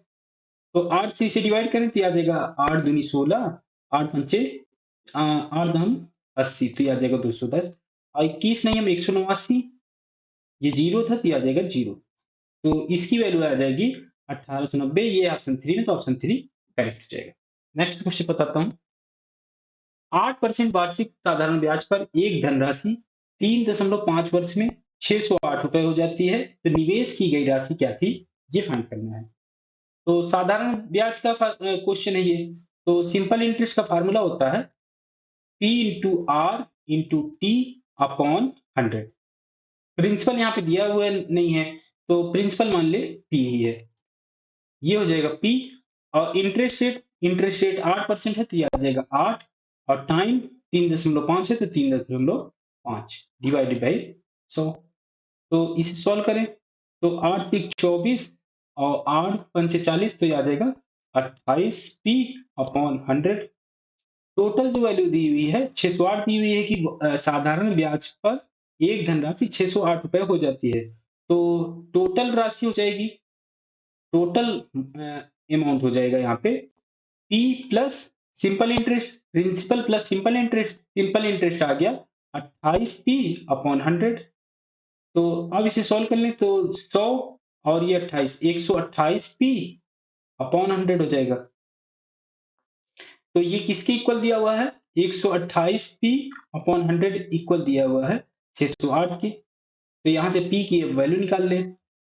तो 8 से इसे डिवाइड करें तो ये आ जाएगा 8 दूनी 16, 8 पंचे 8 दम 80, तो ये आ जाएगा 210, और 21 नहीं हम 189, ये जीरो था तो ये आ जाएगा जीरो। तो इसकी वैल्यू आ जाएगी 1890, ये ऑप्शन 3 है तो ऑप्शन 3 करेक्ट हो जाएगा। नेक्स्ट क्वेश्चन बताता हूँ। 8% वार्षिक साधारण ब्याज पर एक धनराशि 3.5 वर्ष में 608 रुपए हो जाती है, तो निवेश की गई राशि क्या थी, ये फाइंड करना है। तो साधारण ब्याज का क्वेश्चन है ये। तो सिंपल इंटरेस्ट का फार्मूला होता है P into R into T upon 100। Principal यहाँ पे दिया हुआ नहीं है तो प्रिंसिपल मान ले P ही है, ये हो जाएगा P। और इंटरेस्ट रेट 8% है तो ये आ जाएगा 8, और टाइम 3.5 है तो 3.5 डिवाइडेड बाई 100। तो इसे सॉल्व करें तो 8 3 24 और 8 पंचे 40, तो ये आ जाएगा 28P अपॉन 100। टोटल जो वैल्यू दी हुई है 608 दी हुई है कि साधारण ब्याज पर एक धनराशि 608 रुपए हो जाती है। तो टोटल राशि हो जाएगी, टोटल अमाउंट हो जाएगा यहाँ पे P plus simple interest, principal plus simple interest आ गया 28P अपॉन 100। तो अब इसे सॉल्व कर लें तो 100 और ये 28, 128P अपॉन 100 हो जाएगा। तो ये किसके इक्वल दिया हुआ है, 128P अपॉन 100 इक्वल दिया हुआ है 608 की। तो यहां से P की वैल्यू निकाल लें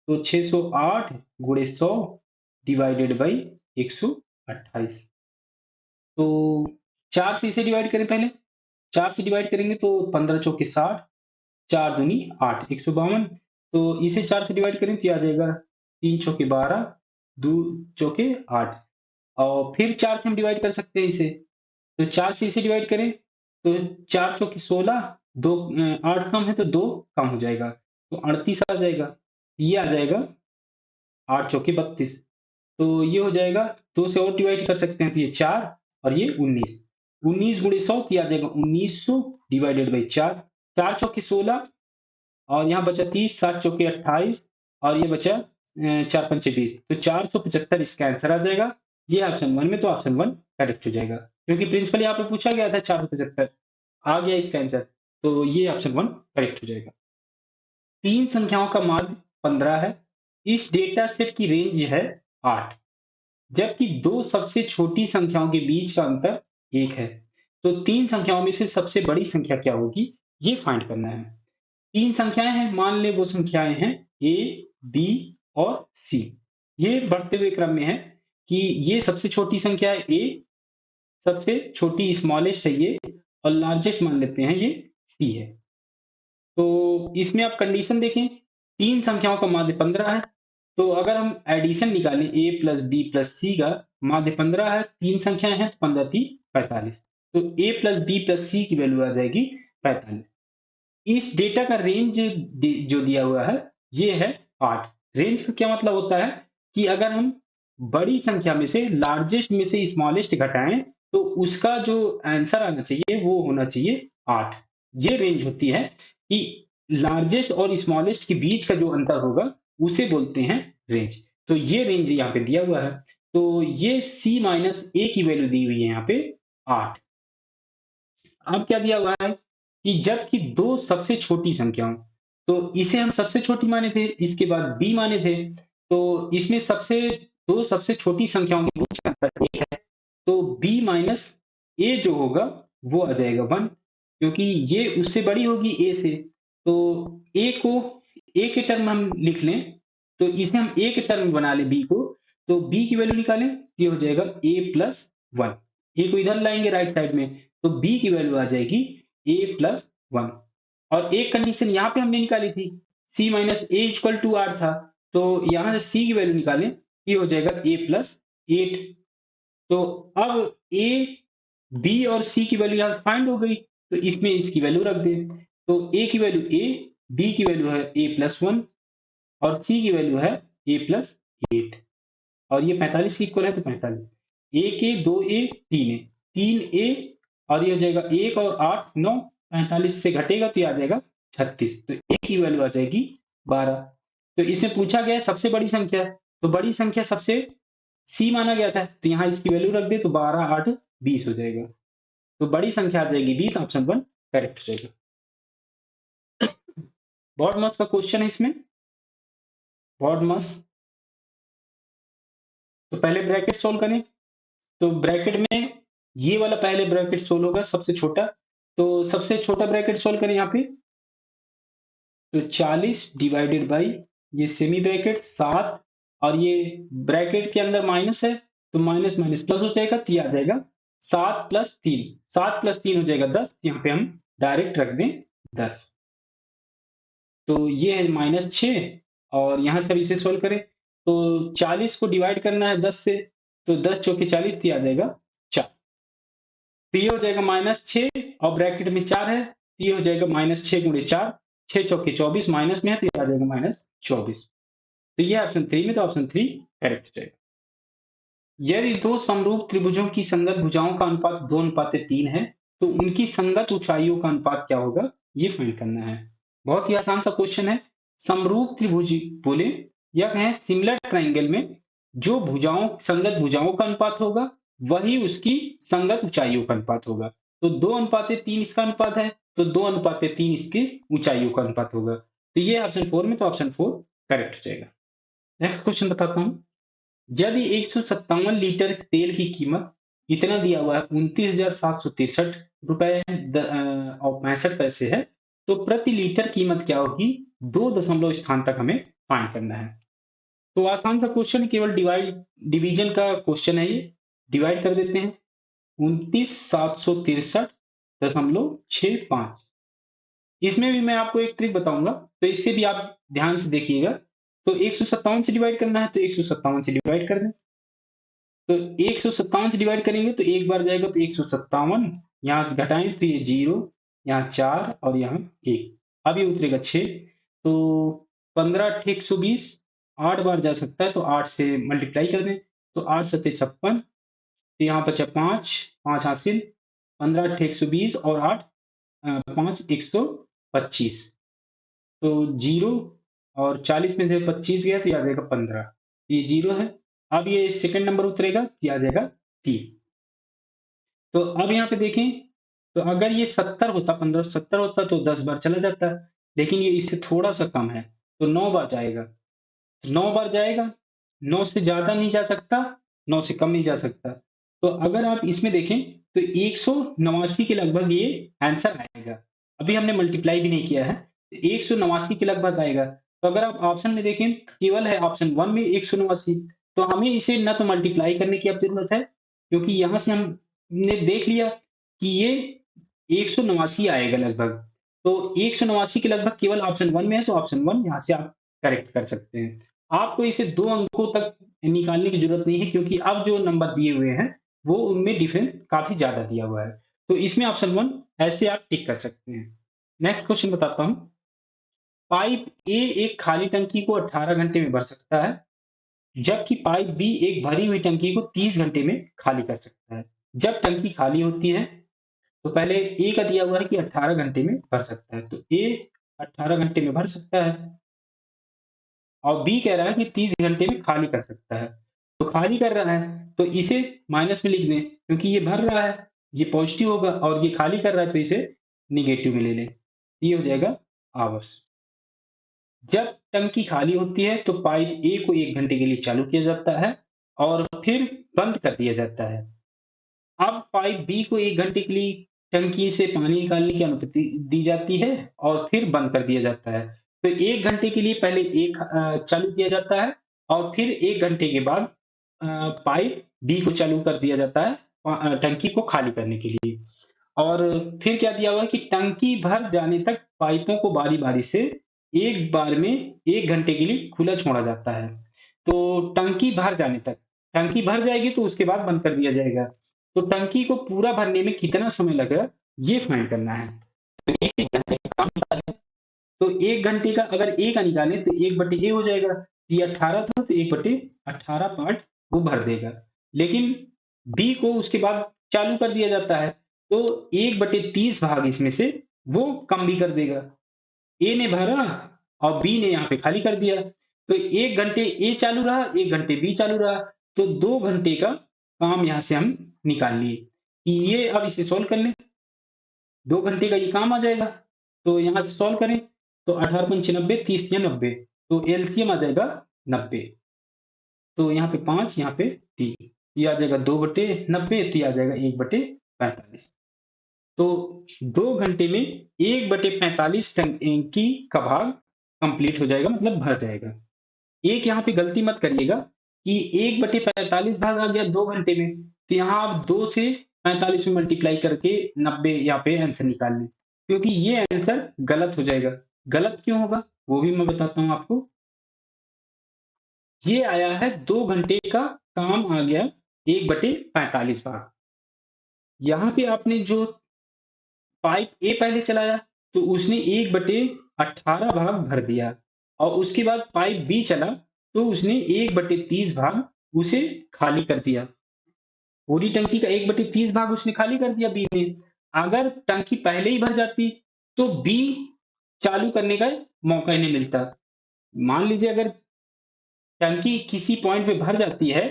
तो 608 गुणे 100 डिवाइडेड बाई 128। तो 4 से इसे डिवाइड करें, पहले 4 से डिवाइड करेंगे तो 15 चौके 60, 4 दूनी 8, 152। तो इसे 4 से डिवाइड करें तो ये आ जाएगा 3 चौके 12, 2 चौके 8, और फिर 4 से हम डिवाइड कर सकते हैं इसे। तो 4 से इसे डिवाइड करें तो 4 चौके 16, 2 8 कम है तो 2 कम हो जाएगा तो 38 आ जाएगा। ये आ जाएगा 8 चौके 32। तो ये हो जाएगा, 2 से और डिवाइड कर सकते हैं तो ये 4 और ये 19, 19 गुणे 100 किया जाएगा 1900 डिवाइडेड बाई 4, 4 चौके 16 और यहाँ बचा 30, 7 चौके 28 और ये बचा 4 पंचे 20, तो 475 इसका आंसर आ जाएगा। ये ऑप्शन 1 में, तो ऑप्शन 1 करेक्ट हो जाएगा क्योंकि प्रिंसिपल यहाँ पे पूछा गया था 475, आ गया इसका आंसर, तो ये ऑप्शन 1 करेक्ट हो जाएगा। तीन संख्याओं का माध्य 15 है, इस डेटा सेट की रेंज है 8, जबकि दो सबसे छोटी संख्याओं के बीच का अंतर 1 है। तो तीन संख्याओं में से सबसे बड़ी संख्या क्या होगी, ये फाइंड करना है। तीन संख्याएं हैं, मान ले वो संख्याएं हैं ए, बी और सी। ये बढ़ते हुए क्रम में है कि ये सबसे छोटी संख्या है ए, सबसे छोटी स्मॉलेस्ट है ये, और लार्जेस्ट मान लेते हैं ये सी है। तो इसमें आप कंडीशन देखें, तीन संख्याओं का माध्य 15 है। तो अगर हम एडिशन निकालें ए प्लस बी प्लस सी का, माध्य 15 है, तीन संख्याएं हैं तो 15 × 3 = 45। तो ए प्लस बी प्लस सी की वैल्यू आ जाएगी 45। इस डेटा का रेंज जो दिया हुआ है ये है 8। रेंज का क्या मतलब होता है कि अगर हम बड़ी संख्या में से लार्जेस्ट में से स्मॉलेस्ट घटाएं तो उसका जो आंसर आना चाहिए वो होना चाहिए 8। ये रेंज होती है कि लार्जेस्ट और स्मॉलेस्ट के बीच का जो अंतर होगा उसे बोलते हैं रेंज। तो ये रेंज यहाँ पे दिया हुआ है। तो ये c माइनस ए की वैल्यू दी हुई है यहाँ पे 8। अब क्या दिया हुआ है कि जबकि दो सबसे छोटी संख्याओं, तो इसे हम सबसे छोटी माने थे, इसके बाद बी माने थे, तो इसमें दो सबसे छोटी संख्याओं के बीच का अंतर 1 है। तो बी माइनस ए जो होगा वो आ जाएगा 1, क्योंकि ये उससे बड़ी होगी ए से। तो ए को ए के टर्म हम लिख लें, तो इसे हम ए के टर्म बना लें बी को, तो बी की वैल्यू निकालें, ये हो जाएगा ए प्लस 1। ए को इधर लाएंगे राइट साइड में, तो b की वैल्यू आ जाएगी a प्लस 1। और एक कंडीशन यहाँ पे हमने निकाली थी, c minus A equal to 8 था, तो यहाँ से c की वैल्यू निकालें, ये हो जाएगा a प्लस 8। तो अब a, b और c की वैल्यू यहाँ से फाइंड हो गई, तो इसमें इसकी वैल्यू रख दें। तो a की वैल्यू a, b की वैल्यू है a प्लस 1 और c की वैल्यू है a प्लस 8। और ये 45 के इक्वल है, तो 45 एक ए, दो ए, तीन ए, तीन ए, और ये हो जाएगा 1 और 8 9, 45 से घटेगा तो ये आ जाएगा 36। तो ए की वैल्यू आ जाएगी 12। तो इसमें पूछा गया है सबसे बड़ी संख्या, तो बड़ी संख्या सबसे सी माना गया था, तो यहाँ इसकी वैल्यू रख दे, तो 12 8 20 हो जाएगा। तो बड़ी संख्या आ जाएगी 20, ऑप्शन 1 करेक्ट हो जाएगा। बॉड मास का क्वेश्चन है इसमें, बॉड मास। तो पहले ब्रैकेट सोल्व करें, तो ब्रैकेट में ये वाला पहले ब्रैकेट सोल्व होगा सबसे छोटा, तो सबसे छोटा ब्रैकेट सोल्व करें यहाँ पे, तो 40 डिवाइडेड बाई ये सेमी ब्रैकेट 7, और ये ब्रैकेट के अंदर माइनस है, तो माइनस माइनस प्लस हो जाएगा, तो ये आ जाएगा 7 प्लस 3, 7 प्लस 3 हो जाएगा 10, यहाँ पे हम डायरेक्ट रख दें 10। तो ये है -6, और यहाँ से अब इसे सोल्व करें, तो 40 को डिवाइड करना है 10 से, तो 10 चौके 40, तो ये आ जाएगा 4। तो ये हो जाएगा -6, और ब्रैकेट में 4 है, तो ये हो जाएगा -6 गुणे 4, 6 चौके 24, माइनस में है तो ये आ जाएगा -24। तो ये ऑप्शन 3 में, तो ऑप्शन 3 करेक्ट हो जाएगा। यदि दो समरूप त्रिभुजों की संगत भुजाओं का अनुपात 2:3 है, तो उनकी संगत ऊंचाइयों का अनुपात क्या होगा, ये फाइंड करना है। बहुत ही आसान सा क्वेश्चन है। समरूप त्रिभुज बोले या कहें सिमिलर ट्रायंगल में जो भुजाओं संगत भुजाओं का अनुपात होगा वही उसकी संगत ऊंचाइयों का अनुपात होगा। तो 2:3 इसका अनुपात है, तो 2:3 इसकी ऊंचाइयों का अनुपात होगा। तो ये ऑप्शन 4 में, तो ऑप्शन 4 करेक्ट हो जाएगा। नेक्स्ट क्वेश्चन बताता हूं। यदि 157 लीटर तेल की कीमत इतना दिया हुआ है 29,763 रुपए और 65 पैसे है, तो प्रति लीटर कीमत क्या होगी, 2 दशमलव स्थान तक हमें फाइंड करना है। तो आसान सा क्वेश्चन, केवल डिवीजन का क्वेश्चन है ये। डिवाइड कर देते हैं, 29,763.65। इसमें भी मैं आपको एक ट्रिक बताऊंगा, तो इससे भी आप ध्यान से देखिएगा। तो 157 से डिवाइड करना है, तो 157 से डिवाइड कर दें। तो 157 से डिवाइड करेंगे तो एक बार जाएगा, तो 157, यहाँ से घटाएं तो ये 0, यहाँ 4 और यहाँ 1। अब ये उतरेगा 6, तो 15 × 120, 8 बार जा सकता है, तो 8 से मल्टीप्लाई कर दें, तो 8 सत्ते 56, तो यहाँ बचा 5, 5 हासिल, 15 × 120 और 8 5 125, तो 0, और 40 में से 25 गया तो ये आ जाएगा 15, ये 0 है। अब ये सेकंड नंबर उतरेगा, ये आ जाएगा 3। तो अब यहाँ पे देखें, तो अगर ये 70 होता, 1570 होता तो 10 बार चला जाता, लेकिन ये इससे थोड़ा सा कम है, तो 9 बार जाएगा। तो 9 बार जाएगा, 9 से ज़्यादा नहीं जा सकता, 9 से कम नहीं जा सकता। तो अगर आप इसमें देखें तो 189 के लगभग ये आंसर आएगा। अभी हमने मल्टीप्लाई भी नहीं किया है, 189 के लगभग आएगा। तो अगर आप ऑप्शन में देखें तो केवल है ऑप्शन 1 में 189, तो हमें इसे ना तो मल्टीप्लाई करने की अब ज़रूरत है, क्योंकि यहाँ से हमने देख लिया कि ये 189 आएगा लगभग। तो 189 के लगभग केवल ऑप्शन 1 में है, तो ऑप्शन 1 यहाँ से आप करेक्ट कर सकते हैं। आपको इसे 2 अंकों तक निकालने की ज़रूरत नहीं है, क्योंकि अब जो नंबर दिए हुए हैं, वो उनमें डिफरेंस काफ़ी ज़्यादा दिया हुआ है। तो इसमें ऑप्शन 1 ऐसे आप टिक कर सकते हैं। नेक्स्ट क्वेश्चन बताता हूँ। पाइप ए एक खाली टंकी को 18 घंटे में भर सकता है, जबकि पाइप बी एक भरी हुई टंकी को 30 घंटे में खाली कर सकता है। जब टंकी खाली होती है, तो पहले ए का दिया हुआ है कि 18 घंटे में भर सकता है, तो ए 18 घंटे में भर सकता है और बी कह रहा है कि 30 घंटे में खाली कर सकता है। तो खाली कर रहा है, तो इसे माइनस में लिख दें, क्योंकि ये भर रहा है, ये पॉजिटिव होगा और ये खाली कर रहा है, तो इसे नेगेटिव में ले लें। ये हो जाएगा आवर्स। जब टंकी खाली होती है, तो पाइप ए को 1 घंटे के लिए चालू किया जाता है और फिर बंद कर दिया जाता है। अब पाइप बी को 1 घंटे के लिए टंकी से पानी निकालने की अनुमति दी जाती है और फिर बंद कर दिया जाता है। तो 1 घंटे के लिए पहले चालू किया जाता है और फिर 1 घंटे के बाद पाइप बी को चालू कर दिया जाता है टंकी को खाली करने के लिए। और फिर क्या दिया हुआ है कि टंकी भर जाने तक पाइपों को बारी-बारी से एक बार में 1 घंटे के लिए खुला छोड़ा जाता है। तो टंकी भर जाने तक, टंकी भर जाएगी तो उसके बाद बंद कर दिया जाएगा। तो टंकी को पूरा भरने में कितना समय लगेगा, ये फाइंड करना है। तो 1 घंटे का काम निकालें, तो 1 घंटे का अगर A का निकालें तो 1/A हो जाएगा। ये 18 था तो 1/18 पार्ट वो भर देगा। लेकिन B को उसके बाद चालू कर दिया जाता है, तो 1/30 भाग इसमें से वो कम भी कर देगा। A ने भरा और B ने यहाँ पे खाली कर दिया। तो 1 घंटे A चालू रहा, 1 घंटे B चालू रहा, तो 2 घंटे का काम यहाँ से हम निकाल लिए। कि ये अब इसे सॉल्व कर लें, 2 घंटे का ये काम आ जाएगा। तो यहाँ से सॉल्व करें, तो 18 पंचे 90, 30 तिया 90, तो एलसीएम आ जाएगा 90। तो यहाँ पे 5, यहाँ पे 3, ये आ जाएगा 2/90, तो ये आ जाएगा 1/45। तो 2 घंटे में 1/45 टंकी का भाग कंप्लीट हो जाएगा, मतलब भर जाएगा। एक यहाँ पे गलती मत करिएगा कि 1/45 भाग आ गया 2 घंटे में, तो यहाँ आप 2 से 45 में मल्टीप्लाई करके 90 यहाँ पे आंसर निकाल लें, क्योंकि ये आंसर गलत हो जाएगा। गलत क्यों होगा, वो भी मैं बताता हूँ आपको। ये आया है 2 घंटे का काम आ गया 1/45 भाग। यहाँ पे आपने जो पाइप ए पहले चलाया, तो उसने 1/18 भाग भर दिया और उसके बाद पाइप बी चला, तो उसने 1/30 भाग उसे खाली कर दिया। पूरी टंकी का 1/30 भाग उसने खाली कर दिया बी ने। अगर टंकी पहले ही भर जाती, तो बी चालू करने का मौका ही नहीं मिलता। मान लीजिए अगर टंकी किसी पॉइंट पे भर जाती है,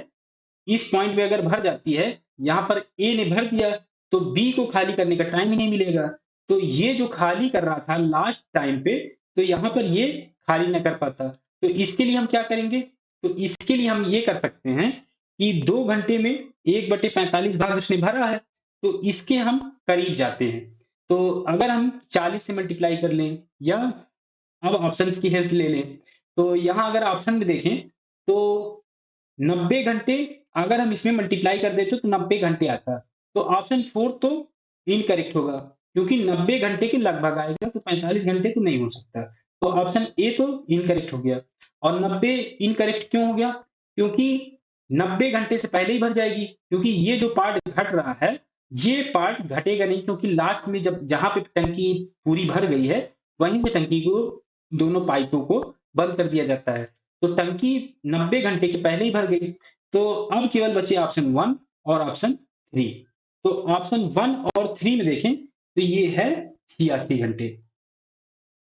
इस पॉइंट पे अगर भर जाती है, यहाँ पर ए ने भर दिया, तो बी को खाली करने का टाइम ही नहीं मिलेगा। तो ये जो खाली कर रहा था लास्ट टाइम पे, तो यहाँ पर ये खाली ना कर पाता। तो इसके लिए हम क्या करेंगे? तो इसके लिए हम ये कर सकते हैं कि 2 घंटे में 1/45 भाग उसने भरा है, तो इसके हम करीब जाते हैं। तो अगर हम 40 से मल्टीप्लाई कर लें या अब ऑप्शंस की हेल्प ले लें, तो यहाँ अगर ऑप्शन में देखें, तो 90 घंटे अगर हम इसमें मल्टीप्लाई कर देते तो 90 घंटे आता। तो ऑप्शन 4 तो इनकरेक्ट होगा, क्योंकि 90 घंटे के लगभग आएगा, तो 45 घंटे तो नहीं हो सकता। तो ऑप्शन ए तो इनकरेक्ट हो गया। और 90 इनकरेक्ट क्यों हो गया? क्योंकि 90 घंटे से पहले ही भर जाएगी, क्योंकि ये जो पार्ट घट रहा है, ये पार्ट घटेगा नहीं, क्योंकि लास्ट में जब जहाँ पे टंकी पूरी भर गई है, वहीं से टंकी को दोनों पाइपों को बंद कर दिया जाता है। तो टंकी 90 घंटे के पहले ही भर गई। तो अब केवल बचे ऑप्शन 1 और ऑप्शन 3। तो ऑप्शन 1 और 3 में देखें, तो ये है 86 घंटे।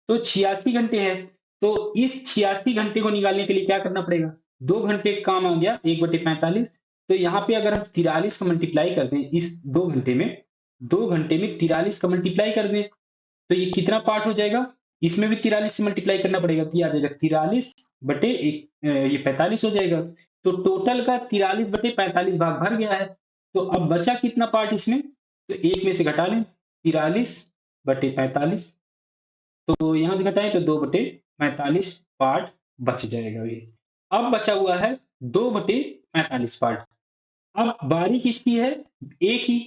तो 86 घंटे है, तो इस 86 घंटे को निकालने के लिए क्या करना पड़ेगा? 2 घंटे का काम आ गया 1/45, तो यहाँ पे अगर हम 43 का मल्टीप्लाई कर दें इस 2 घंटे में, 2 घंटे में 43 का मल्टीप्लाई कर दें, तो ये कितना पार्ट हो जाएगा? इसमें भी 43 से मल्टीप्लाई करना पड़ेगा, तो ये आ जाएगा 43 बटे ये 45 हो जाएगा। तो टोटल का 43 बटे 45 भाग भर गया है। तो अब बचा कितना पार्ट इसमें? तो 1 में से घटा लें, 43 बटे 45। तो यहाँ से घटाएं तो 2 बटे 45 पार्ट बच जाएगा ये। अब बचा हुआ है 2 बटे 45 पार्ट। अब बारी किसकी है? ए की,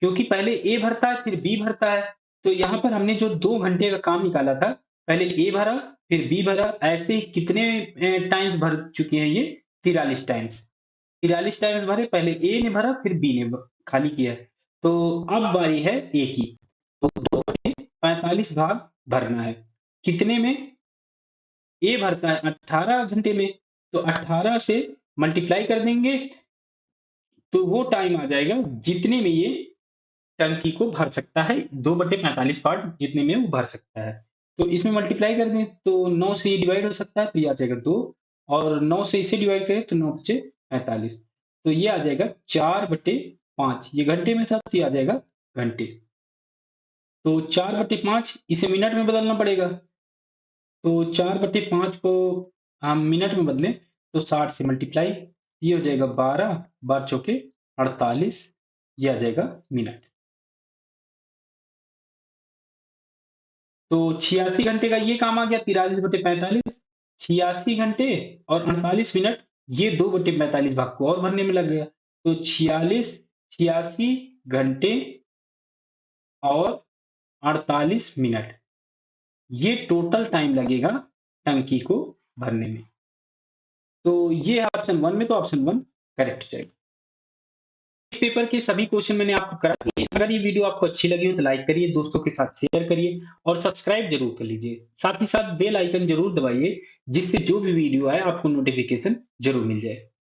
क्योंकि पहले ए भरता है फिर बी भरता है। तो यहाँ पर हमने जो 2 घंटे का काम निकाला था, पहले ए भरा फिर बी भरा, ऐसे ही कितने टाइम्स भर चुके हैं ये? 43 टाइम्स। 43 टाइम्स भरे, पहले ए ने भरा फिर बी ने खाली किया। तो अब बारी है ए की। तो 2 बटे 45 भाग भरना है। कितने में? ए भरता है 18 घंटे में, तो 18 से मल्टीप्लाई कर देंगे तो वो टाइम आ जाएगा जितने में ये टंकी को भर सकता है। 2 बटे 45 पार्ट जितने में वो भर सकता है। तो इसमें मल्टीप्लाई कर दें तो 9 से ये डिवाइड हो सकता है, तो ये आ जाएगा 2, और 9 से इसे डिवाइड करें तो 9 बचे 45। तो ये आ जाएगा 4 बटे 5। ये घंटे में था तो ये आ जाएगा घंटे। तो 4 बटे 5 इसे मिनट में बदलना पड़ेगा। तो 4 बटे 5 को हम मिनट में बदलें तो 60 से मल्टीप्लाई, ये हो जाएगा 12, 12 चौके 48, ये आ जाएगा मिनट। तो 86 घंटे का ये काम आ गया, 43 बटे 45। 86 घंटे और 48 मिनट, ये 2 बटे 45 भाग को और भरने में लग गया। तो 86 घंटे और 48 मिनट, ये टोटल टाइम लगेगा टंकी को भरने में। तो ये है ऑप्शन 1 में, तो ऑप्शन 1 करेक्ट हो जाएगा। इस पेपर के सभी क्वेश्चन मैंने आपको करा दिए। अगर ये वीडियो आपको अच्छी लगी हो तो लाइक करिए, दोस्तों के साथ शेयर करिए और सब्सक्राइब जरूर कर लीजिए। साथ ही साथ बेल आइकन जरूर दबाइए, जिससे जो भी वीडियो आए आपको नोटिफिकेशन जरूर मिल जाए।